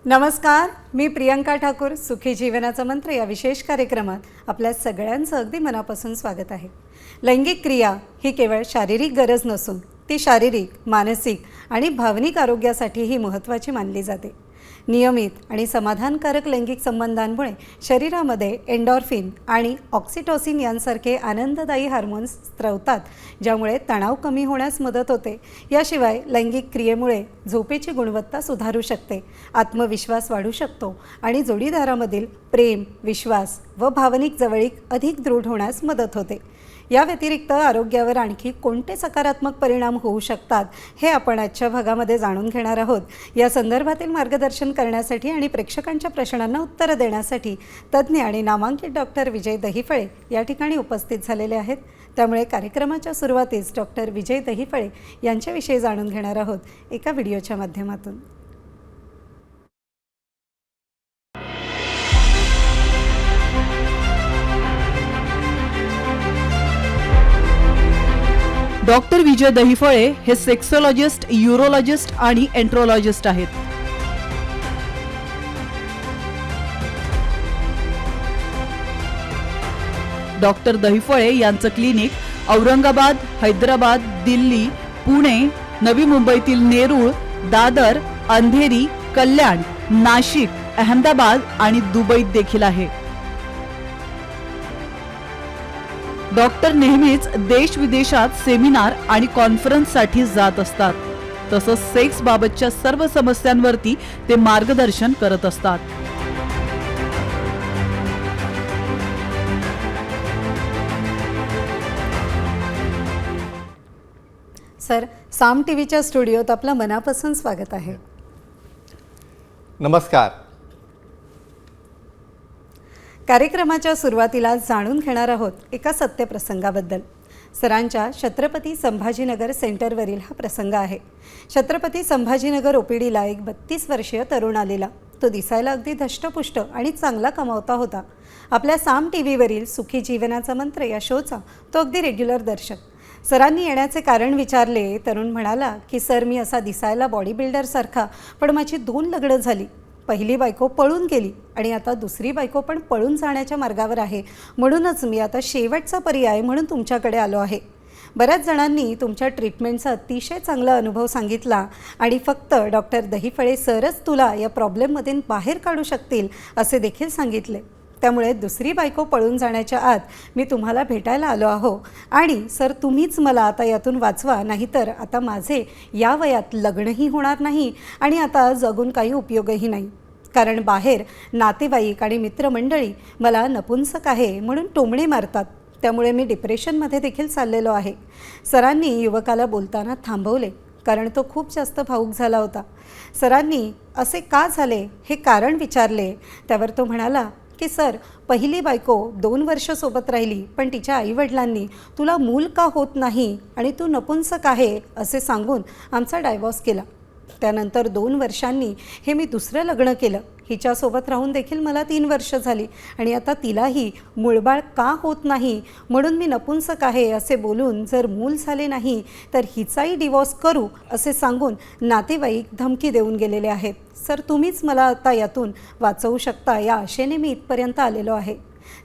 नमस्कार, मी प्रियंका ठाकूर. सुखी जीवनाचा मंत्र या विशेष कार्यक्रमात आपल्या सगळ्यांचं अगदी मनापासून स्वागत आहे. लैंगिक क्रिया ही केवळ शारीरिक गरज नसून ती शारीरिक, मानसिक आणि भावनिक आरोग्यासाठीही महत्त्वाची मानली जाते. नियमित आणि समाधानकारक लैंगिक संबंधांमुळे शरीरामध्ये एंडॉर्फिन आणि ऑक्सिटोसिन यांसारखे आनंददायी हार्मोन्स स्त्रवतात, ज्यामुळे तणाव कमी होण्यास मदत होते. याशिवाय लैंगिक क्रियेमुळे झोपेची गुणवत्ता सुधारू शकते, आत्मविश्वास वाढू शकतो आणि जोडीदारामधील प्रेम, विश्वास व भावनिक जवळीक अधिक दृढ होण्यास मदत होते. या व्यतिरिक्त आरोग्यावर आणखी कोणते सकारात्मक परिणाम होऊ शकतात हे आपण आजच्या भागामध्ये जाणून घेणार आहोत. या संदर्भातील मार्गदर्शन करण्यासाठी आणि प्रेक्षकांच्या प्रश्नांना उत्तरं देण्यासाठी तज्ज्ञ आणि नामांकित डॉक्टर विजय दहिफळे या ठिकाणी उपस्थित झालेले आहेत. त्यामुळे कार्यक्रमाच्या सुरुवातीस डॉक्टर विजय दहिफळे यांच्याविषयी जाणून घेणार आहोत एका व्हिडिओच्या माध्यमातून. डॉक्टर विजय दहिफळे हे सेक्सोलॉजिस्ट, यूरोलॉजिस्ट आणि एंट्रोलॉजिस्ट आहेत. डॉक्टर दहिफळे यांचं क्लिनिक औरंगाबाद, हैदराबाद, दिल्ली, पुणे, नवी मुंबईतील नेरूळ, दादर, अंधेरी, कल्याण, नाशिक, अहमदाबाद आणि दुबईत देखील आहे. डॉक्टर नेहमीच देश विदेशात सेमिनार आणि कॉन्फरन्ससाठी जात असतात. तसंच सेक्स बाबतच्या सर्व समस्यांवरती ते मार्गदर्शन करत असतात. सर, साम टीव्हीच्या स्टुडिओत आपलं मनापासून स्वागत आहे. नमस्कार. कार्यक्रमाच्या सुरुवातीला जाणून घेणार आहोत एका सत्यप्रसंगाबद्दल. सरांच्या छत्रपती संभाजीनगर सेंटरवरील हा प्रसंग आहे. छत्रपती संभाजीनगर ओपीडीला एक 32 वर्षीय तरुण आलेला. तो दिसायला अगदी धष्टपुष्ट आणि चांगला कमावता होता. आपल्या साम टीव्हीवरील सुखी जीवनाचा मंत्र या शोचा तो अगदी रेग्युलर दर्शक. सरांनी येण्याचे कारण विचारले. तरुण म्हणाला की सर, मी असा दिसायला बॉडी बिल्डरसारखा, पण माझी 2 लग्नं झाली. पहिली बायको पळून गेली आणि आता दुसरी बायको पण पळून जाण्याच्या मार्गावर आहे. म्हणूनच मी आता शेवटचा पर्याय म्हणून तुमच्याकडे आलो आहे. बऱ्याच जणांनी तुमच्या ट्रीटमेंटचा अतिशय चांगला अनुभव सांगितला आणि फक्त डॉक्टर दहिफळे सरच तुला या प्रॉब्लेममधून बाहेर काढू शकतील असे देखील सांगितले. त्यामुळे दुसरी बायको पळून जाण्याच्या आत मी तुम्हाला भेटायला आलो आहो आणि सर, तुम्हीच मला आता यातून वाचवा, नाहीतर आता माझे या वयात लग्नही होणार नाही आणि आता जगून काही उपयोगही नाही. कारण बाहेर नातेवाईक आणि मित्रमंडळी मला नपुंसक आहे म्हणून टोमणे मारतात. त्यामुळे मी डिप्रेशनमध्ये देखील चाललेलो आहे. सरांनी युवकाला बोलताना थांबवले, कारण तो खूप जास्त भावूक झाला होता. सरांनी असे का झाले हे कारण विचारले. त्यावर तो म्हणाला की सर, पहिली बायको 2 वर्ष सोबत राहिली, पण तिच्या आईवडिलांनी तुला मूल का होत नाही आणि तू नपुंसक आहे असे सांगून आमचा डायव्हॉर्स केला. त्यानंतर 2 वर्षांनी हे मी दुसरं लग्न केलं. हिच्यासोबत राहून देखील मला 3 वर्ष झाली आणि आता तिलाही मूळबाळ का होत नाही म्हणून मी नपुंसक आहे असे बोलून जर मूल झाले नाही तर हिचाही डिवॉर्स करू असे सांगून नातेवाईक धमकी देऊन गेलेले आहेत. सर, तुम्हीच मला आता यातून वाचवू शकता, या आशेने मी इथपर्यंत आलेलो आहे.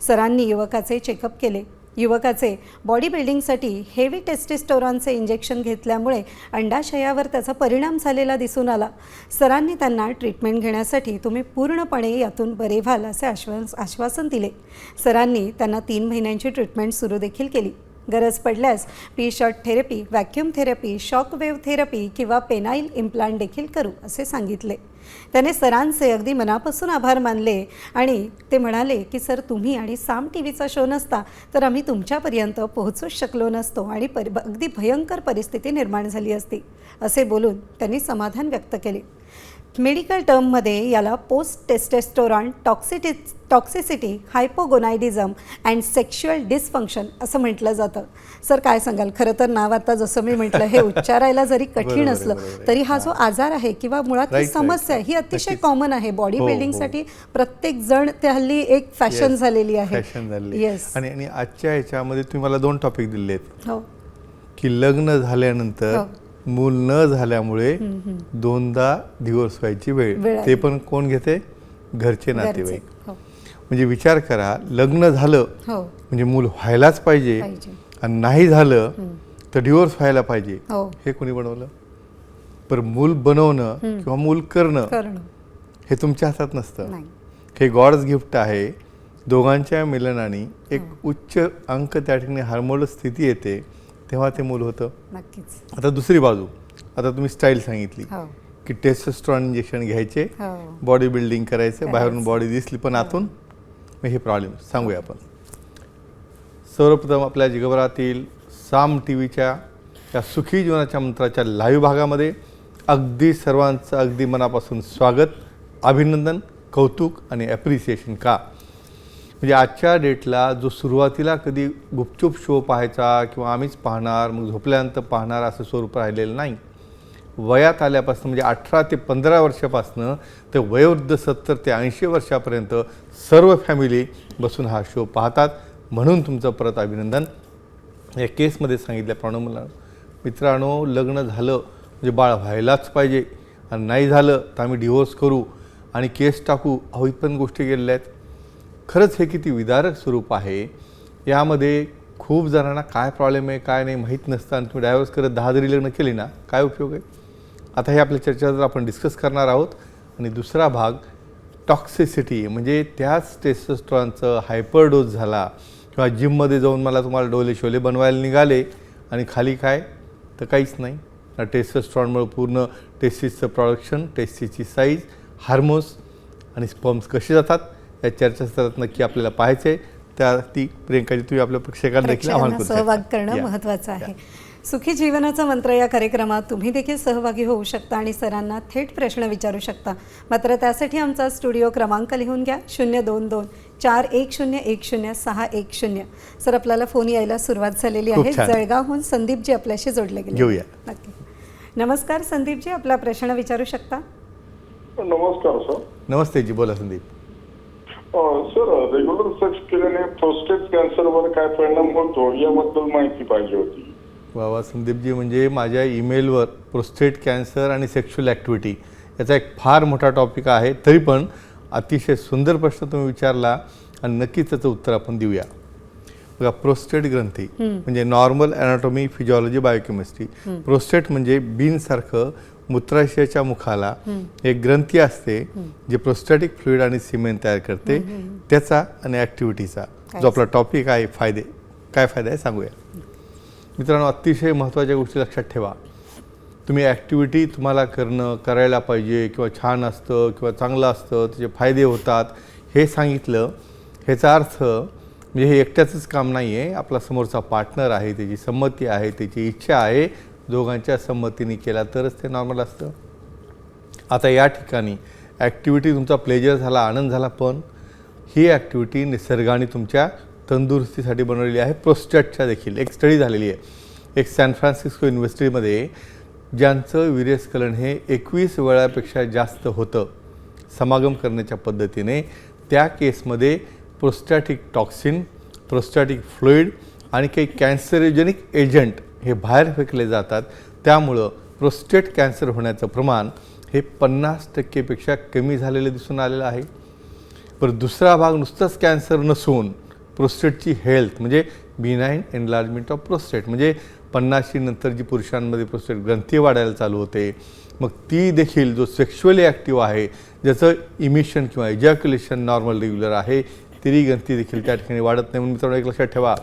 सरांनी युवकाचे चेकअप केले. युवकाचे बॉडी बिल्डिंगसाठी हेवी टेस्टेस्टोरॉनचे इंजेक्शन घेतल्यामुळे अंडाशयावर त्याचा परिणाम झालेला दिसून आला. सरांनी त्यांना ट्रीटमेंट घेण्यासाठी तुम्ही पूर्णपणे यातून बरे व्हाल असे आश्वासन दिले. सरांनी त्यांना 3 महिन्यांची ट्रीटमेंट सुरू देखील केली. गरज पडल्यास P-shot therapy, vacuum therapy, shock wave therapy किंवा पेनाइल इम्प्लांट देखील करू असे सांगितले. त्याने सरांचे अगदी मनापासून आभार मानले आणि ते म्हणाले की सर, तुम्ही आणि साम टीव्हीचा शो नसता तर आम्ही तुमच्यापर्यंत पोहोचूच शकलो नसतो आणि अगदी भयंकर परिस्थिती निर्माण झाली असती असे बोलून त्यांनी समाधान व्यक्त केले. मेडिकल टर्ममध्ये याला post testosterone toxicity, hypogonadism and sexual dysfunction असं म्हटलं जातं. सर, काय सांगाल? खरं तर नाव आता जसं मी म्हटलं हे उच्चारायला जरी कठीण असलं तरी हा जो आजार आहे किंवा मुळात ही समस्या ही अतिशय कॉमन आहे. बॉडी बिल्डिंगसाठी प्रत्येक जण ते हल्ली एक फॅशन झालेली आहे. येस. आणि आजच्या ह्याच्यामध्ये तुम्ही मला 2 टॉपिक दिलेत. हो. की लग्न झाल्यानंतर मूल न झाल्यामुळे दोनदा डिवोर्स व्हायची वेळ वेळ, आली. ते पण कोण घेते? घरचे घरचे. नातेवाईक. हो म्हणजे विचार करा, लग्न झालं हो म्हणजे मूल व्हायलाच पाहिजे पाहिजे. आणि नाही झालं तर डिवोर्स व्हायला पाहिजे. हो हे कोणी बनवलं? पर मूल बनवणं किंवा मूल करणं करणं हे तुमच्या हातात नसतं. नाही. हे गॉड्स गिफ्ट आहे. दोघांच्या मिलनाने एक उच्च अंक त्या ठिकाणी हार्मोनल स्थिती येते, तेव्हा ते मूल होतं. नक्कीच. आता दुसरी बाजू, आता तुम्ही स्टाईल सांगितली हो की टेस्टोस्टेरॉन इंजेक्शन घ्यायचे, हो बॉडी बिल्डिंग करायचं, बाहेरून करायचं. बॉडी दिसली पण आतून, मग हे प्रॉब्लेम सांगूया आपण. सर्वप्रथम आपल्या जगभरातील साम टी व्हीच्या या सुखी जीवनाच्या मंत्राच्या लाईव्ह भागामध्ये अगदी सर्वांचं अगदी मनापासून स्वागत, अभिनंदन, कौतुक आणि ॲप्रिसिएशन. का? म्हणजे आजच्या डेटला जो सुरुवातीला कधी गुपचूप शो पाहायचा किंवा आम्हीच पाहणार मग झोपल्यानंतर पाहणार असं स्वरूप राहिलेलं नाही. वयात आल्यापासून म्हणजे 18 ते 15 वर्षापासून ते वयोवृद्ध 70 ते 80 वर्षापर्यंत सर्व फॅमिली बसून हा शो पाहतात. म्हणून तुमचं परत अभिनंदन. या केसमध्ये सांगितल्याप्रमाणे मला मित्रांनो, लग्न झालं म्हणजे बाळ व्हायलाच पाहिजे आणि नाही झालं तर आम्ही डिवोर्स करू आणि केस टाकू, अहो इथपर्यंत गोष्टी गेलेल्या आहेत. खरंच हे किती विदारक स्वरूप आहे. यामध्ये खूप जणांना काय प्रॉब्लेम आहे काय नाही माहीत नसतं आणि तुम्ही डायव्हर्स करत 10 जरी लग्न केली ना, काय उपयोग आहे? आता हे आपल्या चर्चेत आपण डिस्कस करणार आहोत. आणि दुसरा भाग टॉक्सिसिटी, म्हणजे त्याच टेस्टोस्टेरॉनचं हायपर डोस झाला किंवा जिममध्ये जाऊन मला तुम्हाला डोले शोले बनवायला निघाले आणि खाली काय तर काहीच नाही. टेस्टोस्टेरॉनमुळे पूर्ण टेस्टिसचं प्रोडक्शन, टेस्टिसची साईज, हार्मोन्स आणि स्पर्म्स कसे जातात या चर्चासत्रात नक्की आपल्याला पाहायचं आहे. त्या ती प्रियंकाजी तुम्ही आपल्या प्रेक्षकांना देखील आवाहन करू शकता. सहभाग करणं महत्त्वाचं आहे. सुखी जीवनाचा मंत्र या कार्यक्रमात तुम्ही देखील सहभागी होऊ शकता आणि सरांना थेट प्रश्न विचारू शकता. मात्र त्यासाठी आमचा स्टुडिओ क्रमांक लिहून घ्या 022-410-10-610. सर, आपल्याला फोन यायला सुरुवात झालेली खूप आहे. छान. जळगावहून संदीपजी आपल्याशी जोडले गेले. घेऊया. नक्की. नमस्कार संदीपजी, आपला प्रश्न विचारू शकता. नमस्कार सर. नमस्ते जी, बोला संदीप. सर, रेग्युलर सेक्स केल्याने प्रोस्टेट कॅन्सरवर काय परिणाम होतो याबद्दल माहिती पाहिजे होती. वा संदीपजी, म्हणजे माझ्या ईमेलवर प्रोस्टेट कॅन्सर आणि सेक्शुअल ॲक्टिव्हिटी याचा एक फार मोठा टॉपिक आहे. तरी पण अतिशय सुंदर प्रश्न तुम्ही विचारला आणि नक्कीच त्याचं उत्तर आपण देऊया. बघा, प्रोस्टेट ग्रंथी म्हणजे normal anatomy, physiology, biochemistry. Prostate म्हणजे बीनसारखं मूत्राशयाच्या मुखाला एक ग्रंथी असते जे प्रोस्टॅटिक फ्लुइड आणि सिमेंट तयार करते. त्याचा आणि ॲक्टिव्हिटीचा जो आपला टॉपिक आहे, फायदे काय फायदा आहे सांगूया. मित्रांनो, अतिशय महत्त्वाच्या गोष्टी लक्षात ठेवा. तुम्ही ॲक्टिव्हिटी तुम्हाला करायला पाहिजे किंवा छान असतं किंवा चांगलं असतं, त्याचे फायदे होतात हे सांगितलं. ह्याचा अर्थ म्हणजे हे एकट्याचंच काम नाही आहे. आपला समोरचा पार्टनर आहे, त्याची संमती आहे, त्याची इच्छा आहे, दोघांच्या संमतीने केला तरच ते नॉर्मल असतं. आता या ठिकाणी ॲक्टिव्हिटी तुमचा प्लेजर झाला, आनंद झाला, पण ही ॲक्टिव्हिटी निसर्गाने तुमच्या तंदुरुस्तीसाठी बनवलेली आहे. प्रोस्टेटच्या देखील एक स्टडी झालेली आहे. एक सॅन फ्रान्सिस्को युनिव्हर्सिटीमध्ये ज्यांचं वीर्यस्खलन हे 21 वेळापेक्षा जास्त होतं समागम करण्याच्या पद्धतीने, त्या केसमध्ये प्रोस्टॅटिक टॉक्सिन, प्रोस्टॅटिक फ्लुइड आणि काही कॅन्सरोजेनिक एजंट हे बाहेर फेकले जातात. त्यामुळं प्रोस्टेट कॅन्सर होण्याचं प्रमाण हे 50% पेक्षा कमी झालेलं दिसून आलेलं आहे. पण दुसरा भाग नुसतंच कॅन्सर नसून प्रोस्टेटची हेल्थ म्हणजे बिनाईन एनलार्जमेंट ऑफ प्रोस्टेट, म्हणजे 50 नंतर जी पुरुषांमध्ये प्रोस्टेट ग्रंथी वाढायला चालू होते, मग ती देखील जो सेक्शुअली ॲक्टिव्ह आहे, ज्याचं इमिशन किंवा इजॅक्युलेशन नॉर्मल रेग्युलर आहे, ती ग्रंथी देखील त्या ठिकाणी वाढत नाही. म्हणून मित्रांनो, एक लक्षात ठेवा.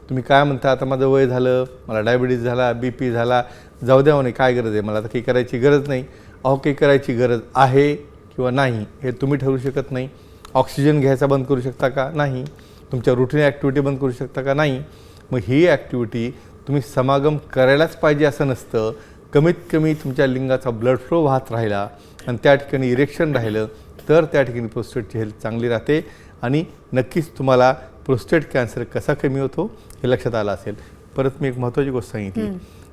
तुम्ही काय म्हणता, आता माझं वय झालं, मला डायबिटीज झाला, BP झाला, जाऊ द्या म्हणे, काय गरज आहे, मला आता काही करायची गरज नाही. अहो, काही करायची गरज आहे किंवा नाही हे तुम्ही ठरवू शकत नाही. ऑक्सिजन घ्यायचा बंद करू शकता का? नाही. तुमच्या रुटीन ॲक्टिव्हिटी बंद करू शकता का? नाही. मग ही ॲक्टिव्हिटी तुम्ही समागम करायलाच पाहिजे असं नसतं. कमीत कमी तुमच्या लिंगाचा ब्लड फ्लो वाहत राहिला आणि त्या ठिकाणी इरेक्शन राहिलं तर त्या ठिकाणी प्रोस्टेटची हेल्थ चांगली राहते आणि नक्कीच तुम्हाला प्रोस्टेट कॅन्सर कसा कमी होतो हे लक्षात आलं असेल. परत मी एक महत्त्वाची गोष्ट सांगितली.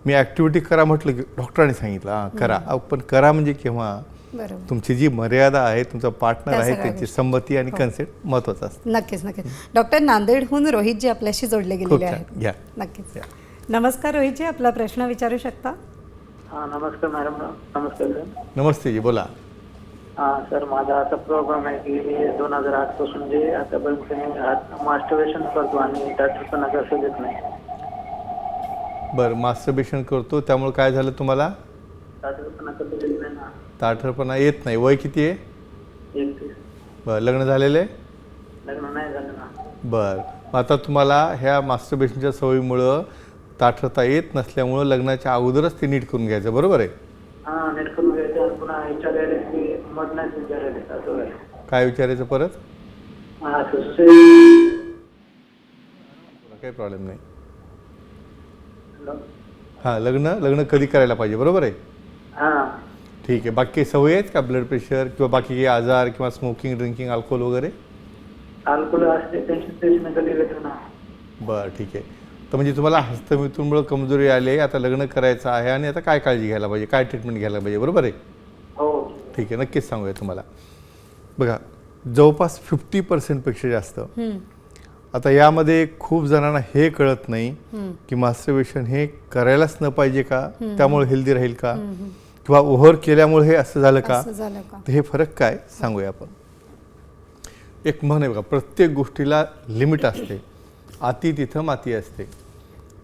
मी ॲक्टिव्हिटी करा म्हटलं की डॉक्टरांनी सांगितलं करा. पण करा म्हणजे केव्हा? तुमची जी मर्यादा आहे, तुमचा पार्टनर आहे, त्याची संमती आणि कन्सेंट महत्त्वाचा असतं. नक्कीच नक्कीच. डॉक्टर, नांदेडहून रोहितजी आपल्याशी जोडले गेलेले आहेत. घ्या. नक्कीच. नमस्कार रोहितजी, आपला प्रश्न विचारू शकता. हां नमस्कार मॅडम. नमस्कार सर. नमस्ते जी, बोला. हां सर, माझा असा प्रॉब्लेम आहे की 2008 पासून जे आतापर्यंत मी मास्टरबेशन करतो आणि ताठरपणा कसं देत नाही. बरं, मास्टरबेशन करतो त्यामुळे काय झालं तुम्हाला? ताठरपणा कसं देत नाही ना. ताठरपणा येत नाही. वय किती आहे? 31. बरं, लग्न झालेलं आहे? लग्न नाही झालं ना. बरं, मग आता तुम्हाला ह्या मास्टरबेशनच्या सवयीमुळं ताठरता येत नसल्यामुळं लग्नाच्या अगोदरच ते नीट करून घ्यायचं, बरोबर आहे? हां नेट करून घ्यायचं आणि पुन्हा विचारायला की मटणाच विचारायला असं आहे. काय विचारायचं परत? हां सर. काही प्रॉब्लेम नाही. हॅलो. हां, लग्न कधी करायला पाहिजे, बरोबर आहे? हां. ठीक आहे. बाकी काही सवयी आहेत का? ब्लड प्रेशर किंवा बाकी काही आजार किंवा स्मोकिंग, ड्रिंकिंग, अल्कोहोल वगैरे? अल्कोहोल असते टेन्शन कधी घेतो ना. बरं, ठीक आहे. तर म्हणजे तुम्हाला हस्तमिथूनमुळं कमजोरी आली आहे, आता लग्न करायचं आहे आणि आता काय काळजी घ्यायला पाहिजे, काय ट्रीटमेंट घ्यायला पाहिजे, बरोबर आहे? हो. ठीक आहे, नक्कीच सांगूया तुम्हाला. बघा, जवळपास 50% जास्त. आता यामध्ये खूप जणांना हे कळत नाही की मास्टरबेशन हे करायलाच न पाहिजे का, त्यामुळे हेल्दी राहील का, किंवा ओव्हर केल्यामुळे हे असं झालं का. तर हे फरक काय सांगूया आपण. एक म्हण आहे बघा, प्रत्येक गोष्टीला लिमिट असते. अति तिथं माती असते.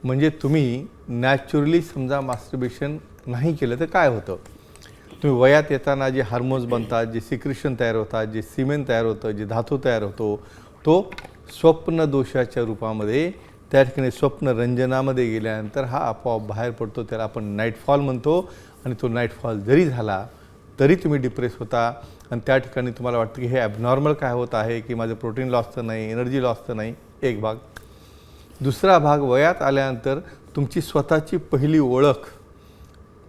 म्हणजे तुम्ही नॅचरली समजा मास्टरबेशन नाही केलं तर काय होतं, तुम्ही वयात येताना जे हार्मोन्स बनतात, जे सिक्रेशन तयार होतात, जे सिमेन तयार होतं, जे धातू तयार होतो, तो स्वप्न दोषाच्या रूपामध्ये त्या ठिकाणी स्वप्नरंजनामध्ये गेल्यानंतर हा आपोआप बाहेर पडतो. त्याला आपण नाईटफॉल म्हणतो. आणि तो नाईटफॉल जरी झाला तरी तुम्ही डिप्रेस होता आणि त्या ठिकाणी तुम्हाला वाटतं की हे ॲबनॉर्मल काय होत आहे, की माझं प्रोटीन लॉस तर नाही, एनर्जी लॉस तर नाही. एक भाग. दुसरा भाग, वयात आल्यानंतर तुमची स्वतःची पहिली ओळख,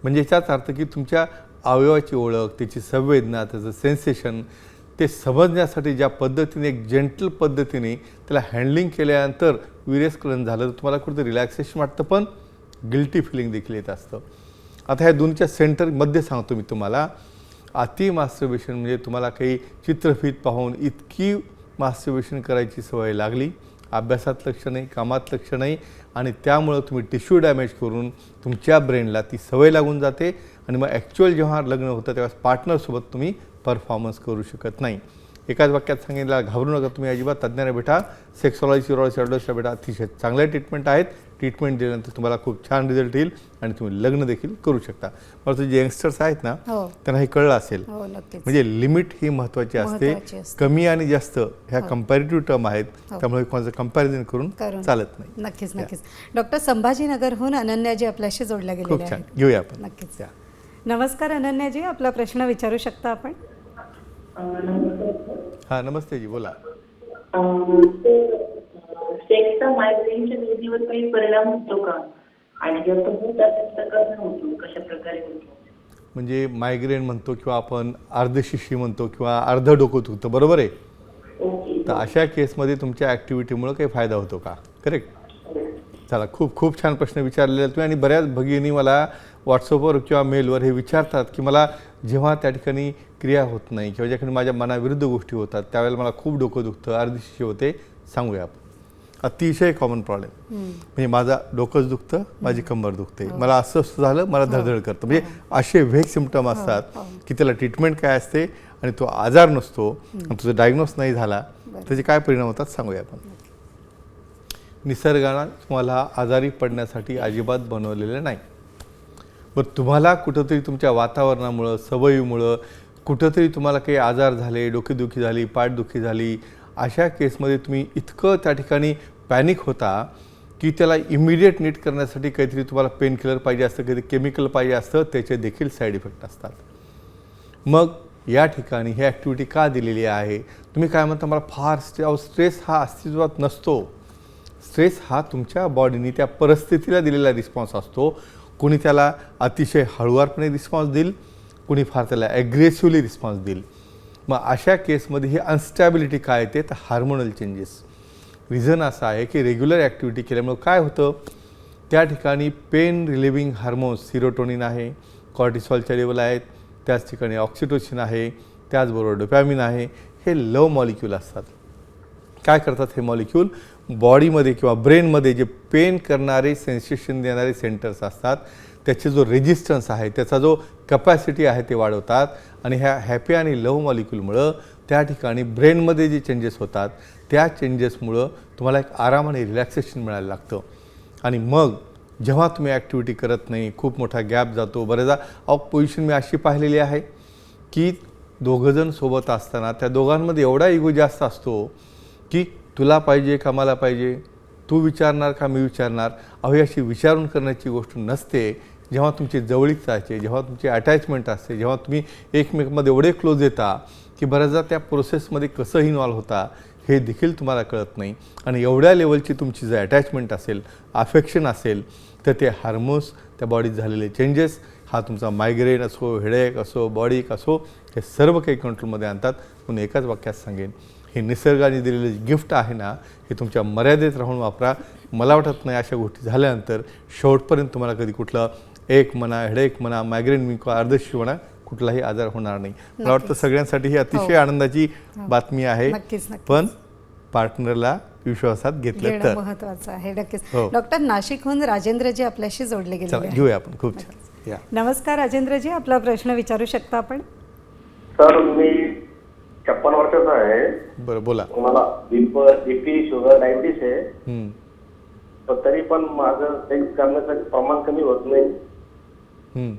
म्हणजे याचाच अर्थ की तुमच्या अवयवाची ओळख, त्याची संवेदना, त्याचं सेन्सेशन, ते समजण्यासाठी ज्या पद्धतीने एक जेंटल पद्धतीने त्याला हँडलिंग केल्यानंतर विरेस्खलन झालं तर तुम्हाला कुठं रिलॅक्सेशन वाटतं, पण गिल्टी फिलिंग देखील येत असतं. आता ह्या दोनच्या सेंटरमध्ये सांगतो मी तुम्हाला. अति मास्टरबेशन म्हणजे तुम्हाला काही चित्रफित पाहून इतकी मास्टरबेशन करायची सवय लागली, अभ्यासात लक्ष नाही, कामात लक्ष नाही, आणि त्यामुळं तुम्ही टिश्यू डॅमेज करून तुमच्या ब्रेनला ती सवय लागून जाते आणि मग ॲक्च्युअल जेव्हा लग्न होतं तेव्हा पार्टनरसोबत तुम्ही परफॉर्मन्स करू शकत नाही. एकाच वाक्यात सांगितलं, घाबरू नका तुम्ही अजिबात. तज्ञांना भेटा, सेक्सॉलॉजी यूरोलॉजिस्टला भेटा, अतिशय चांगल्या ट्रीटमेंट आहेत. ट्रीटमेंट दिल्यानंतर तुम्हाला खूप छान रिझल्ट येईल आणि तुम्ही लग्न देखील करू शकता. परंतु जे यंगस्टर्स आहेत ना, त्यांना हे कळलं असेल. म्हणजे लिमिट ही महत्त्वाची असते. कमी आणि जास्त ह्या कंपॅरेटिव्ह टर्म आहेत, त्यामुळे कोणाचं कंपॅरिझन करून चालत नाही. नक्कीच नक्कीच. डॉक्टर संभाजीनगरहून अनन्याजी आपल्याशी जोडल्या गेलेल्या खूप छान, आहेत. घेऊया आपण. नक्कीच. नमस्कार अनन्याजी, आपला प्रश्न विचारू शकता आपण. हां, नमस्ते जी, बोला. सेक्सचा मायग्रेनच्या बेबीवर काही परिणाम होतो का, आणि जर तो होत असेल तर कसा होतो, कशा प्रकारे होतो? म्हणजे मायग्रेन म्हणतो किंवा आपण अर्धशिशी म्हणतो किंवा अर्ध डोकं दुखतं, बरोबर आहे? तर अशा केसमध्ये तुमच्या ॲक्टिव्हिटीमुळे काही फायदा होतो का? करेक्ट. चला, खूप खूप छान प्रश्न विचारलेला तुम्ही. आणि बऱ्याच भगिनी मला व्हॉट्सअपवर किंवा मेलवर हे विचारतात की मला जेव्हा त्या ठिकाणी क्रिया होत नाही किंवा ज्या ठिकाणी माझ्या मनाविरुद्ध गोष्टी होतात त्यावेळेला मला खूप डोकं दुखतं, अर्धशिशी होते. सांगूया आपण. अतिशय कॉमन प्रॉब्लेम. म्हणजे माझं डोकंच दुखतं, माझी कंबर दुखते, मला असं झालं, मला धडधड करतं. म्हणजे असे वेग सिम्पटम असतात की त्याला ट्रीटमेंट काय असते आणि तो आजार नसतो आणि तुझं डायग्नोस नाही झाला त्याचे काय परिणाम होतात सांगूया आपण. निसर्गानं तुम्हाला आजारी पडण्यासाठी अजिबात बनवलेलं नाही. बरं, तुम्हाला कुठंतरी तुमच्या वातावरणामुळं, सवयीमुळं कुठंतरी तुम्हाला काही आजार झाले, डोकेदुखी झाली, पाठदुखी झाली, अशा केसमध्ये तुम्ही इतकं त्या ठिकाणी पॅनिक होता की त्याला इमिडिएट नीट करण्यासाठी काहीतरी तुम्हाला पेन किलर पाहिजे असतं, काहीतरी केमिकल पाहिजे असतं, त्याचे देखील साईड इफेक्ट असतात. मग या ठिकाणी ही ॲक्टिव्हिटी का दिलेली आहे? तुम्ही काय म्हणता, मला फार स्ट्रेस हा अस्तित्वात नसतो. स्ट्रेस हा तुमच्या बॉडीने त्या परिस्थितीला दिलेला रिस्पॉन्स असतो. कोणी त्याला अतिशय हळुवारपणे रिस्पॉन्स देईल, कोणी फार त्याला ॲग्रेसिव्हली रिस्पॉन्स देईल. मग अशा केसमध्ये ही अनस्टॅबिलिटी काय येते, तर हार्मोनल चेंजेस. रिझन असं आहे की रेग्युलर ॲक्टिव्हिटी केल्यामुळं काय होतं, त्या ठिकाणी पेन रिलिव्हिंग हार्मोन्स सिरोटोनिन आहे, कॉर्टिसॉलच्या लेवल आहेत, त्याच ठिकाणी ऑक्सिटोसिन आहे, त्याचबरोबर डोपॅमिन आहे. हे लव मॉलिक्यूल असतात. काय करतात हे मॉलिक्यूल? बॉडीमध्ये किंवा ब्रेनमध्ये जे पेन करणारे सेन्सेशन देणारे सेंटर्स असतात त्याचे जो रेजिस्टन्स आहे त्याचा जो कपॅसिटी आहे ते वाढवतात आणि ह्या हॅपी आणि लव्ह मॉलिक्यूलमुळं त्या ठिकाणी ब्रेनमध्ये जे चेंजेस होतात त्या चेंजेसमुळं तुम्हाला एक आराम आणि रिलॅक्सेशन मिळायला लागतं आणि मग जेव्हा तुम्ही ॲक्टिव्हिटी करत नाही, खूप मोठा गॅप जातो. बरेचदा पोझिशन मी अशी पाहिलेली आहे की दोघंजण सोबत असताना त्या दोघांमध्ये एवढा इगो जास्त असतो की तुला पाहिजे का मला पाहिजे, तू विचारणार का मी विचारणार, अशी विचारून करण्याची गोष्ट नसते. जेव्हा तुमची जवळीकता असते, जेव्हा तुमची अटॅचमेंट असते, जेव्हा तुम्ही एकमेकांमध्ये एवढे क्लोज येता की बऱ्याचदा त्या प्रोसेसमध्ये कसं इन्व्हॉल्व होता हे देखील तुम्हाला कळत नाही आणि एवढ्या लेवलची तुमची जर अटॅचमेंट असेल, अफेक्शन असेल तर ते हार्मोन्स त्या बॉडीत झालेले चेंजेस, हा तुमचा मायग्रेन असो, हेडेक असो, बॉडीक असो, हे सर्व काही कंट्रोलमध्ये आणतात. म्हणून एकाच वाक्यात सांगेन, हे निसर्गाने दिलेले गिफ्ट आहे ना, हे तुमच्या मर्यादेत राहून वापरा. मला वाटत नाही अशा गोष्टी झाल्यानंतर शेवटपर्यंत तुम्हाला कधी कुठलं एक म्हणा, हेडेक म्हणा, मायग्रेन किंवा अर्धशी म्हणा, कुठलाही आजार होणार नाही. मला वाटतं सगळ्यांसाठी ही अतिशय आनंदाची बातमी आहे. पण पार्टनरला विश्वासात घेतलं तर महत्वाचं आहे. नक्कीच. डॉक्टर, नाशिकहून राजेंद्रजी आपल्याशी जोडले गेले आहेत. घेऊया आपण. खूप छान. या. नमस्कार राजेंद्रजी, आपला प्रश्न विचारू शकता आपण. सर मी 56 वर्षाचा आहे. बरं, बोला. मला बीपी शुगर डायबिटीस आहे. पण तरी पण माझं सेक्स करण्याचं प्रमाण कमी होत नाही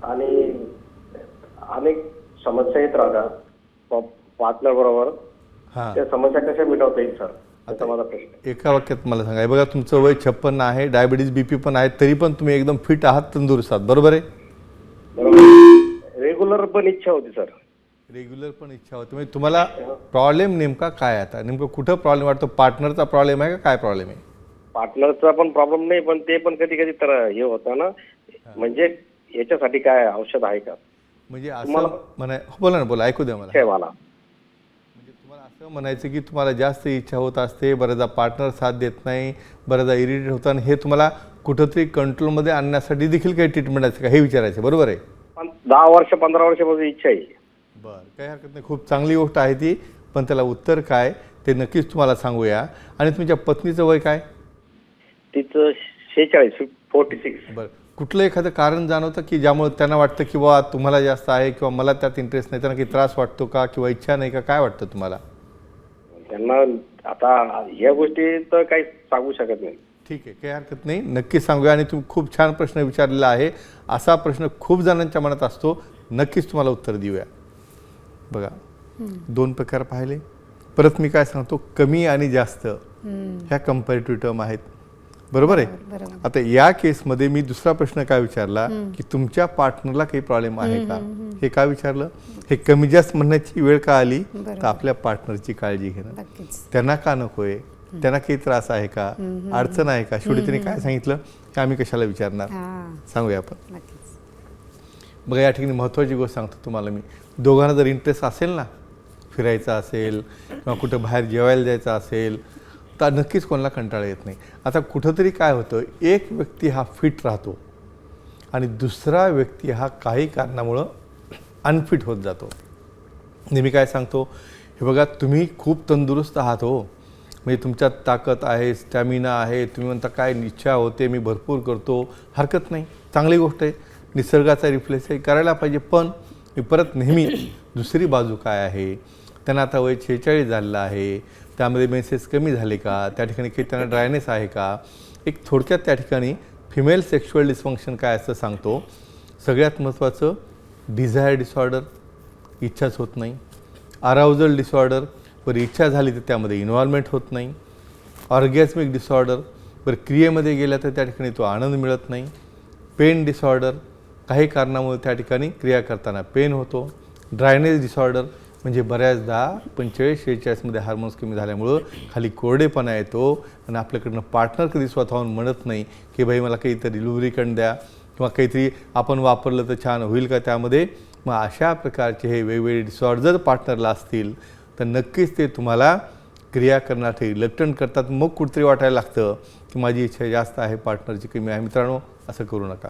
आणि अनेक समस्या येत राहतात पार्टनर बरोबर. त्या समस्या कशा मिटवता येईल सर, आता माझा प्रश्न. एका वाक्यात मला सांगा, बघा तुमचं वय 56 आहे, डायबिटीज बीपी पण आहे, तरी पण तुम्ही एकदम फिट आहात, तंदुरुस्त आहात, बरोबर आहे? बरोबर. रेग्युलर पण इच्छा होती सर. रेग्युलर पण इच्छा होती. म्हणजे तुम्हाला प्रॉब्लेम नेमका काय आता, नेमकं कुठं प्रॉब्लेम वाटतो? पार्टनरचा प्रॉब्लेम आहे का काय प्रॉब्लेम आहे? पार्टनरचा पण प्रॉब्लेम नाही, पण ते पण कधी कधी तर हे होतं ना, म्हणजे याच्यासाठी काय औषध आहे का? म्हणजे असं म्हणाय, बोला ना, बोला, ऐकू द्या मला. मला म्हणजे तुम्हाला असं म्हणायचं की तुम्हाला जास्त इच्छा होत असते, बऱ्याचदा पार्टनर साथ देत नाही, बऱ्याचदा इरिटेट होतं आणि हे तुम्हाला कुठंतरी कंट्रोलमध्ये आणण्यासाठी देखील काही ट्रीटमेंट असते का, हे विचारायचं, बरोबर आहे? 10 वर्ष 15 वर्षापासून इच्छा आहे. बरं, काही हरकत नाही, खूप चांगली गोष्ट आहे ती. पण त्याला उत्तर काय ते नक्कीच तुम्हाला सांगूया. आणि तुमच्या पत्नीचं वय काय? तिचं 46. बरं, कुठलं एखादं कारण जाणवतं की ज्यामुळे त्यांना वाटतं की बा तुम्हाला जास्त आहे किंवा मला त्यात इंटरेस्ट नाही, त्यांना काही त्रास वाटतो का किंवा इच्छा नाही का, काय वाटतं तुम्हाला? त्यांना आता या गोष्टी तर काही सांगू शकत नाही. ठीक आहे, काही हरकत नाही, नक्कीच सांगूया. आणि तुम्ही खूप छान प्रश्न विचारलेला आहे. असा प्रश्न खूप जणांच्या मनात असतो, नक्कीच तुम्हाला उत्तर देऊया. बघा, 2 प्रकार पाहिले. परत मी काय सांगतो, कमी आणि जास्त ह्या कंपॅरेटिव्ह टर्म आहेत, बरोबर आहे? आता या केसमध्ये मी दुसरा प्रश्न काय विचारला की तुमच्या पार्टनरला काही प्रॉब्लेम आहे का, हे का विचारलं? हे कमी जास्त म्हणण्याची वेळ का आली तर आपल्या पार्टनरची काळजी घेणं. त्यांना का नकोय, त्यांना काही त्रास आहे का, अडचण आहे का? शेवटी त्यांनी काय सांगितलं की आम्ही कशाला विचारणार, सांगूया आपण. बघा, या ठिकाणी महत्त्वाची गोष्ट सांगतो तुम्हाला मी. दोघांना जर इंटरेस्ट असेल ना, फिरायचा असेल किंवा कुठं बाहेर जेवायला जायचं असेल तर नक्कीच कोणाला कंटाळा येत नाही. आता कुठंतरी काय होतं, एक व्यक्ती हा फिट राहतो आणि दुसरा व्यक्ती हा काही कारणामुळं अनफिट होत जातो. नेहमी काय सांगतो, हे बघा तुम्ही खूप तंदुरुस्त आहात हो, म्हणजे तुमच्यात ताकद आहे, स्टॅमिना आहे, तुम्ही म्हणता काय इच्छा होते मी भरपूर करतो, हरकत नाही, चांगली गोष्ट आहे, निसर्गाचा रिफ्लेक्स आहे, करायला पाहिजे. पण मी परत नेहमी दुसरी बाजू काय आहे, त्यांना आता वय 46 झालेलं आहे, त्यामध्ये मेसेस कमी झाले का, त्या ठिकाणी काही त्यांना ड्रायनेस आहे का. एक थोडक्यात त्या ठिकाणी फिमेल सेक्शुअल डिस्फंक्शन काय असं सांगतो. सगळ्यात महत्त्वाचं डिझायर डिसऑर्डर, इच्छाच होत नाही. अराउजल डिसऑर्डर, बरं इच्छा झाली तर त्यामध्ये इन्व्हॉल्वमेंट होत नाही. ऑर्गॅस्मिक डिसऑर्डर, बरं क्रियेमध्ये गेल्या तर त्या ठिकाणी तो आनंद मिळत नाही. पेन डिसऑर्डर, काही कारणामुळे त्या ठिकाणी क्रिया करताना पेन होतो. ड्रायनेस डिसऑर्डर, म्हणजे बऱ्याचदा 45-46मध्ये हार्मोन्स कमी झाल्यामुळं खाली कोरडेपणा येतो आणि आपल्याकडनं पार्टनर कधी स्वतःहून म्हणत नाही की बाई मला काहीतरी लुब्रिकंट द्या किंवा काहीतरी आपण वापरलं तर छान होईल का त्यामध्ये. मग अशा प्रकारचे हे वेगवेगळे डिसऑर्डर जर पार्टनरला असतील तर नक्कीच ते तुम्हाला क्रिया करण्यासाठी रिलक्टंट करतात. मग कुठेतरी वाटायला लागतं की माझी इच्छा जास्त आहे, पार्टनरची कमी आहे. मित्रांनो, असं करू नका.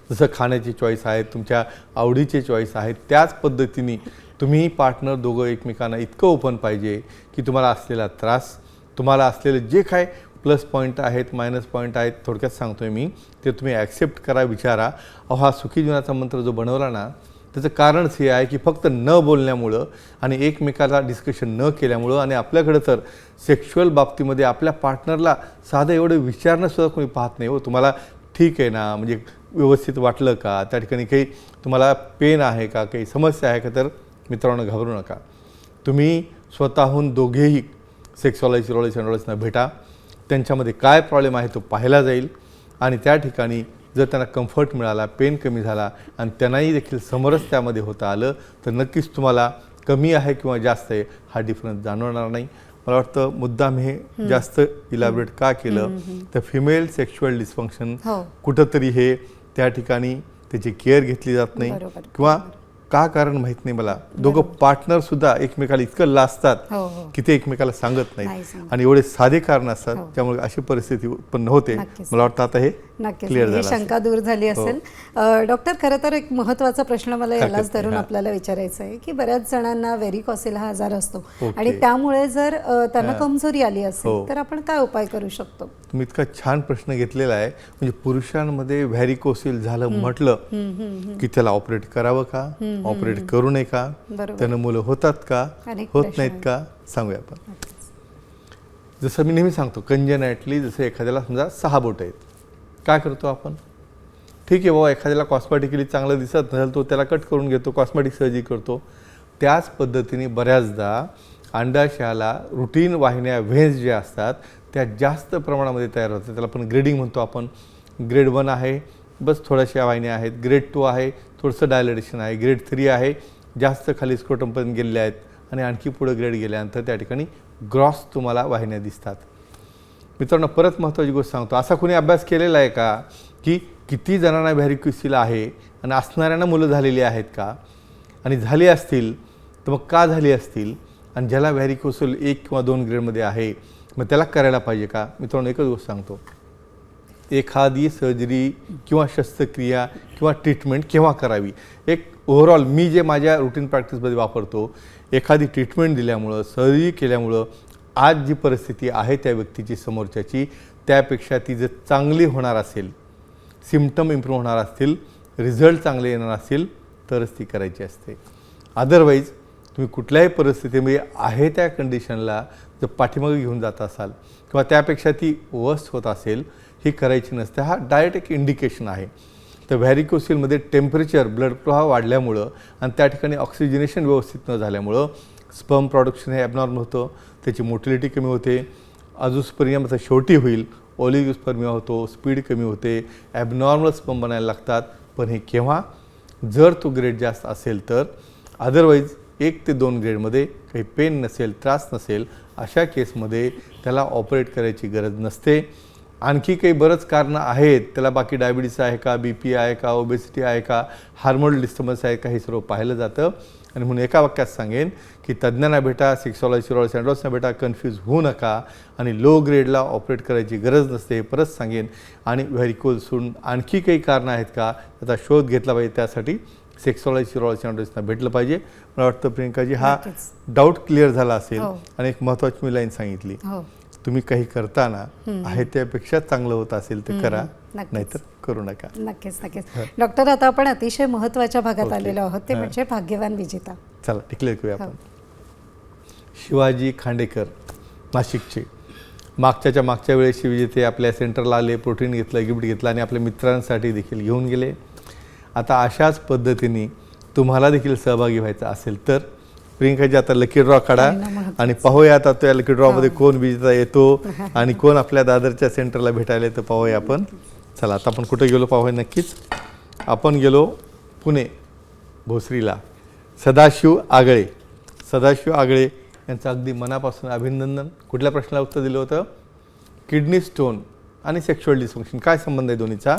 जसं खाण्याची चॉईस आहे, तुमच्या आवडीचे चॉईस आहेत, त्याच पद्धतीने तुम्ही पार्टनर दोघं एकमेकांना इतकं ओपन पाहिजे की तुम्हाला असलेला त्रास तुम्हाला असलेले जे काय प्लस पॉईंट आहेत, मायनस पॉईंट आहेत, थोडक्यात सांगतोय मी, ते तुम्ही ॲक्सेप्ट करा, विचारा. हा सुखी जीवनाचा मंत्र जो बनवला ना, त्याचं कारणच हे आहे की फक्त न बोलण्यामुळं आणि एकमेकाला डिस्कशन न केल्यामुळं आणि आपल्याकडं तर सेक्शुअल बाबतीमध्ये आपल्या पार्टनरला साधं एवढं विचारणंसुद्धा कोणी पाहत नाही. हो, तुम्हाला ठीक आहे ना, म्हणजे व्यवस्थित वाटलं का, त्या ठिकाणी काही तुम्हाला पेन आहे का, काही समस्या आहे का, तर मित्रांनो घाबरू नका. तुम्ही स्वतःहून दोघेही सेक्सॉलॉजिस्टना भेटा. त्यांच्यामध्ये काय प्रॉब्लेम आहे तो पाहिला जाईल आणि त्या ठिकाणी जर त्यांना कम्फर्ट मिळाला, पेन कमी झाला आणि त्यांनाही देखील समरस त्यामध्ये होता आलं तर नक्कीच तुम्हाला कमी आहे किंवा जास्त आहे हा डिफरन्स जाणवणार नाही. मला वाटतं मुद्दाम हे जास्त इलॅबोरेट का केलं तर फिमेल सेक्शुअल डिस्फंक्शन कुठंतरी हे त्या ठिकाणी त्याची केअर घेतली जात नाही किंवा का कारण माहीत नाही मला. दोघं पार्टनर सुद्धा एकमेकाला इतकं लाजतात की ते एकमेकाला सांगत नाहीत आणि एवढे साधे कारण असतात त्यामुळे अशी परिस्थिती उत्पन्न होते. मला वाटतं आता हे क्लिअर झालं, शंका दूर झाली असेल. डॉक्टर, खरं तर एक महत्त्वाचा प्रश्न मला यालाच धरून आपल्याला विचारायचा आहे की बऱ्याच जणांना व्हेरिकोसिल हा आजार असतो आणि त्यामुळे जर त्यांना कमजोरी आली असेल तर आपण काय उपाय करू शकतो? तुम्ही इतका छान प्रश्न घेतलेला आहे. म्हणजे पुरुषांमध्ये व्हेरिकोसिल झालं म्हटलं की त्याला ऑपरेट करावं का, ऑपरेट करू नये का, त्यानं मुलं होतात का, होत नाहीत का, सांगूया आपण. जसं मी नेहमी सांगतो, कंजेनाइटली जसं एखाद्याला समजा 6 बोट आहेत, काय करतो आपण? ठीक आहे बाबा, एखाद्याला कॉस्मॅटिकली चांगलं दिसत नसेल तो त्याला कट करून घेतो, कॉस्मॅटिक सर्जरी करतो. त्याच पद्धतीने बऱ्याचदा अंडाशयाला रुटीन वाहिन्या, व्हेन्स ज्या असतात त्या जास्त प्रमाणामध्ये तयार होतात. त्याला आपण ग्रेडिंग म्हणतो. आपण ग्रेड 1 आहे, बस थोड्याशा वाहिन्या आहेत. ग्रेड 2 आहे, थोडंसं डायलेटेशन आहे. ग्रेड 3 आहे, जास्त खाली स्क्रोटमपर्यंत गेलेले आहेत आणि आणखी पुढं ग्रेड गेल्यानंतर त्या ठिकाणी ग्रॉस तुम्हाला वाहिन्या दिसतात. मित्रांनो, परत महत्त्वाची गोष्ट सांगतो, असा कोणी अभ्यास केलेला आहे का की किती जणांना व्हेरिकोसिल आहे आणि असणाऱ्यांना मुलं झालेली आहेत का, आणि झाली असतील तर मग का झाली असतील, आणि ज्याला व्हेरिकोसिल 1 किंवा 2 ग्रेडमध्ये आहे मग त्याला करायला पाहिजे का? मित्रांनो, एकच गोष्ट सांगतो, एखादी सर्जरी किंवा शस्त्रक्रिया किंवा ट्रीटमेंट केव्हा करावी, एक ओव्हरऑल मी जे माझ्या रुटीन प्रॅक्टिसमध्ये वापरतो, एखादी ट्रीटमेंट दिल्यामुळं, सर्जरी केल्यामुळं आज जी परिस्थिती आहे त्या व्यक्तीची समोरच्याची त्यापेक्षा ती जर चांगली होणार असेल, सिम्पटम इम्प्रूव्ह होणार असतील, रिझल्ट चांगले येणार असतील तरच ती करायची असते. अदरवाईज तुम्ही कुठल्याही परिस्थितीमध्ये आहे त्या कंडिशनला जर पाठीमागे घेऊन जात असाल किंवा त्यापेक्षा ती वर्स्ट होत असेल, ही करायची नसते. हा डायरेक्ट एक इंडिकेशन आहे. तर व्हेरिकोसिलमध्ये टेम्परेचर, ब्लड प्रवाह वाढल्यामुळं आणि त्या ठिकाणी ऑक्सिजनेशन व्यवस्थित न झाल्यामुळं स्पर्म प्रोडक्शन हे ॲबनॉर्मल होतं, त्याची मोटिलिटी कमी होते, अजूसपर्यंत शेवटी होईल ओलिगोस्पर्मिया होतो, स्पीड कमी होते, ॲबनॉर्मल स्पर्म बनायला लागतात. पण हे केव्हा? जर तो ग्रेड जास्त असेल तर. अदरवाईज 1 ते 2 ग्रेडमध्ये काही पेन नसेल, त्रास नसेल, अशा केसमध्ये त्याला ऑपरेट करायची गरज नसते. आणखी काही बरंच कारणं आहेत, त्याला बाकी डायबिटीस आहे का, BP आहे का, ओबेसिटी आहे का, हार्मोनल डिस्टर्बन्स आहे का, हे सर्व पाहिलं जातं. आणि म्हणून एका वाक्यात सांगेन की तज्ज्ञांना भेटा, सेक्सॉलॉजिस्ट अँड्रोसना भेटा, कन्फ्यूज होऊ नका आणि लो ग्रेडला ऑपरेट करायची गरज नसते, हे परत सांगेन. आणि व्हेरिकोल सोडून आणखी काही कारणं आहेत का त्याचा शोध घेतला पाहिजे, त्यासाठी सेक्सॉलॉजिस्ट अँड्रोसना भेटलं पाहिजे. मला वाटतं प्रियंकाजी हा डाऊट क्लिअर झाला असेल. आणि एक महत्त्वाची मी लाईन सांगितली, तुम्ही काही करताना आहे त्यापेक्षा चांगलं होत असेल तर करा, नाहीतर करू नका. नक्कीच नक्कीच. डॉक्टर, आता आपण अतिशय महत्त्वाच्या भागात आलेलो आहोत, ते म्हणजे भाग्यवान विजेता. चला डिक्लेअर करूया आपण. शिवाजी खांडेकर नाशिकचे मागच्या वेळेस विजेते आपल्या सेंटरला आले, प्रोटीन घेतलं, गिफ्ट घेतलं आणि आपल्या मित्रांसाठी देखील घेऊन गेले. आता अशाच पद्धतीने तुम्हाला देखील सहभागी व्हायचं असेल तर प्रियंकाजी आता लकी ड्रॉ काढा आणि पाहूया आता त्या लकी ड्रॉमध्ये कोण विजेता येतो आणि कोण आपल्या दादरच्या सेंटरला भेटायला येतं पाहूया आपण. चला आता आपण कुठे गेलो पाहूया. नक्कीच आपण गेलो पुणे भोसरीला. सदाशिव आगळे यांचं अगदी मनापासून अभिनंदन. कुठल्या प्रश्नाला उत्तर दिलं होतं? किडनी स्टोन आणि सेक्शुअल डिस्फंक्शन काय संबंध आहे दोन्हीचा?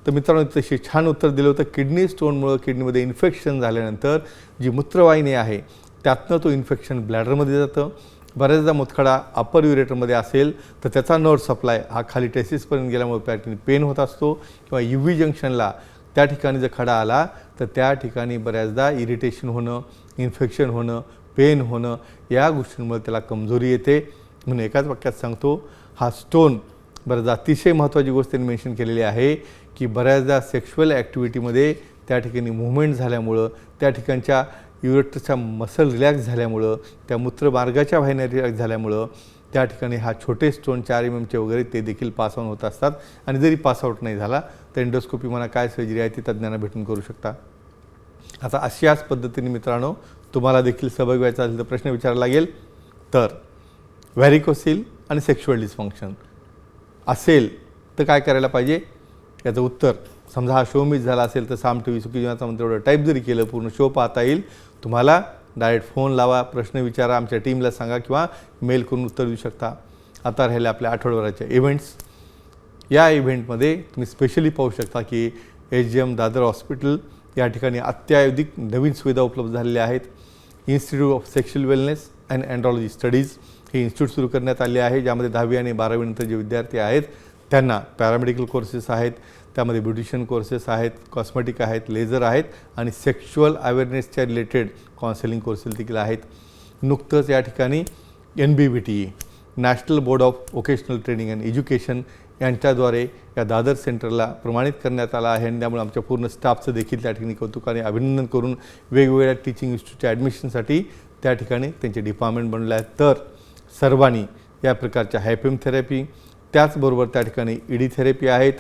तर मित्रांनो तशी छान उत्तर दिलं होतं. किडनी स्टोनमुळं किडनीमध्ये इन्फेक्शन झाल्यानंतर जी मूत्रवाहिनी आहे त्यातनं तो इन्फेक्शन ब्लॅडरमध्ये जातं. बऱ्याचदा मुतखडा अप्पर युरेटरमध्ये असेल तर त्याचा नर्व्ह सप्लाय हा खाली टेसिसपर्यंत गेल्यामुळे त्या ठिकाणी पेन होत असतो किंवा UV जंक्शनला त्या ठिकाणी जर खडा आला तर त्या ठिकाणी बऱ्याचदा इरिटेशन होणं, इन्फेक्शन होणं, पेन होणं, या गोष्टींमुळे त्याला कमजोरी येते. म्हणून एकाच वाक्यात सांगतो, हा स्टोन बरं अतिशय महत्त्वाची गोष्ट त्यांनी मेन्शन केलेली आहे की बऱ्याचदा सेक्शुअल ॲक्टिव्हिटीमध्ये त्या ठिकाणी मुवमेंट झाल्यामुळं, त्या ठिकाणच्या युरेटरच्या मसल रिलॅक्स झाल्यामुळं, त्या मूत्रमार्गाच्या वाहिन्या रिलॅक्स झाल्यामुळं त्या ठिकाणी हा छोटे स्टोन 4 mm वगैरे ते देखील पास ऑन होत असतात. आणि जरी पासआउट नाही झाला तर एंडोस्कोपी म्हणा काय सर्जरी आहे ती तज्ज्ञांना भेटून करू शकता. आता अशाच पद्धतीने मित्रांनो तुम्हाला देखील सहभागी व्हायचा असेल तर प्रश्न विचारायला लागेल. तर व्हॅरिकोसिल आणि सेक्शुअल डिस्फंक्शन असेल तर काय करायला पाहिजे याचं उत्तर, समजा हा शो मिस झाला असेल तर साम टी सुखी जीवनाचा मंत्र एवढं टाईप जरी केलं पूर्ण शो पाहता येईल. तुम्हाला डायरेक्ट फोन लावा, प्रश्न विचारा, आमच्या टीमला सांगा किंवा मेल करून उत्तर देऊ शकता. आता राहिले आपल्या आठवड्याभराच्या इव्हेंट्स. या इव्हेंटमध्ये तुम्ही स्पेशली पाहू शकता की HGM दादर हॉस्पिटल या ठिकाणी अत्याधुनिक नवीन सुविधा उपलब्ध झालेल्या आहेत. Institute of sexual wellness and andrology studies हे इन्स्टिट्यूट सुरू करण्यात आले आहे, ज्यामध्ये 10वी आणि 12वी नंतर जे विद्यार्थी आहेत त्यांना पॅरामेडिकल कोर्सेस आहेत, त्यामध्ये ब्युटिशियन कोर्सेस आहेत, कॉस्मेटिक आहेत, लेझर आहेत आणि सेक्शुअल अवेअरनेसच्या रिलेटेड काउन्सिलिंग कोर्सेस देखील आहेत. नुकतंच या ठिकाणी NBVTE national board of vocational training and education यांच्याद्वारे या दादर सेंटरला प्रमाणित करण्यात आला आहे. आणि त्यामुळे आमच्या पूर्ण स्टाफचं देखील त्या ठिकाणी कौतुक आणि अभिनंदन करून वेगवेगळ्या टीचिंग इन्स्टिट्यूटच्या ॲडमिशनसाठी त्या ठिकाणी त्यांचे डिपार्टमेंट बनले आहेत. तर सर्वांनी या प्रकारच्या हायपेम थेरपी, त्याचबरोबर त्या ठिकाणी ED थेरपी आहेत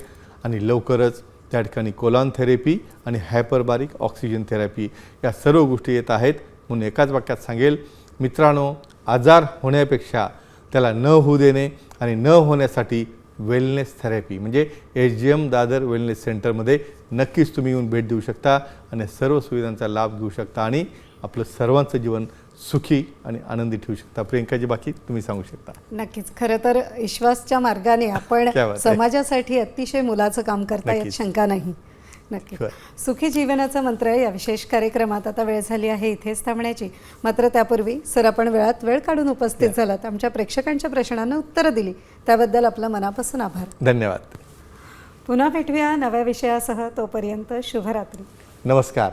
आणि लवकरच त्या ठिकाणी कोलॉन थेरपी आणि हायपरबारिक ऑक्सिजन थेरपी या सर्व गोष्टी येत आहेत. म्हणून एकाच वाक्यात सांगेल मित्रांनो, आजार होण्यापेक्षा त्याला न होऊ देणे आणि न होण्यासाठी वेलनेस थेरपी म्हणजे HGM दादर वेलनेस सेंटरमध्ये नक्कीच तुम्ही येऊन भेट देऊ शकता आणि सर्व सुविधांचा लाभ घेऊ शकता आणि आपलं सर्वांचं जीवन सुखी आणि आनंदी ठेवू शकता. प्रियंकाजी बाकी तुम्ही सांगू शकता. नक्कीच. खरं तर विश्वासच्या मार्गाने आपण क्या बात आहे. समाजासाठी अतिशय मोलाचं काम करता, यात नक्कीच. शंका नाही. नक्की. खरं. सुखी जीवनाचा मंत्र या विशेष कार्यक्रमात आता वेळ झाली आहे इथेच थांबण्याची. मात्र त्यापूर्वी सर आपण वेळात वेळ काढून उपस्थित झालात, आमच्या प्रेक्षकांच्या प्रश्नांना उत्तरं दिली, त्याबद्दल आपलं मनापासून आभार. धन्यवाद. पुन्हा भेटूया नव्या विषयासह. तोपर्यंत शुभरात्री. नमस्कार.